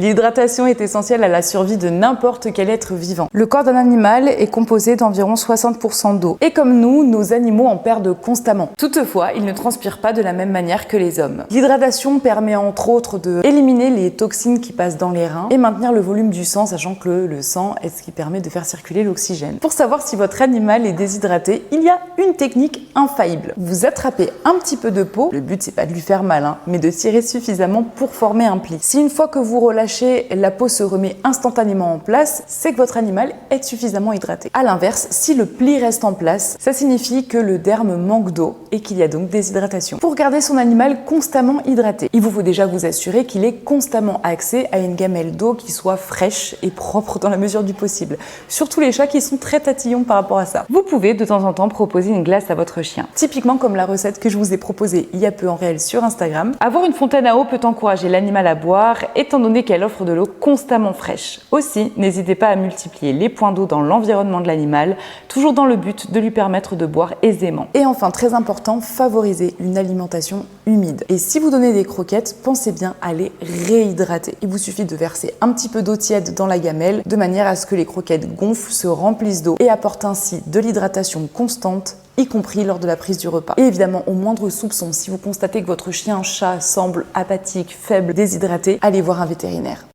L'hydratation est essentielle à la survie de n'importe quel être vivant. Le corps d'un animal est composé d'environ 60% d'eau. Et comme nous, nos animaux en perdent constamment. Toutefois, ils ne transpirent pas de la même manière que les hommes. L'hydratation permet entre autres d'éliminer les toxines qui passent dans les reins et maintenir le volume du sang, sachant que le sang est ce qui permet de faire circuler l'oxygène. Pour savoir si votre animal est déshydraté, il y a une technique infaillible. Vous attrapez un petit peu de peau, le but c'est pas de lui faire mal, mais de tirer suffisamment pour former un pli. Si une fois que vous relâchez, la peau se remet instantanément en place, c'est que votre animal est suffisamment hydraté. A l'inverse, si le pli reste en place, ça signifie que le derme manque d'eau et qu'il y a donc déshydratation. Pour garder son animal constamment hydraté, il vous faut déjà vous assurer qu'il ait constamment accès à une gamelle d'eau qui soit fraîche et propre dans la mesure du possible. Surtout les chats qui sont très tatillons par rapport à ça. Vous pouvez de temps en temps proposer une glace à votre chien. Typiquement comme la recette que je vous ai proposée il y a peu en réel sur Instagram. Avoir une fontaine à eau peut encourager l'animal à boire étant donné qu'elle offre de l'eau constamment fraîche. Aussi, n'hésitez pas à multiplier les points d'eau dans l'environnement de l'animal, toujours dans le but de lui permettre de boire aisément. Et enfin, très important, favorisez une alimentation humide. Et si vous donnez des croquettes, pensez bien à les réhydrater. Il vous suffit de verser un petit peu d'eau tiède dans la gamelle, de manière à ce que les croquettes gonflent, se remplissent d'eau et apportent ainsi de l'hydratation constante, y compris lors de la prise du repas. Et évidemment, au moindre soupçon, si vous constatez que votre chien-chat semble apathique, faible, déshydraté, allez voir un vétérinaire.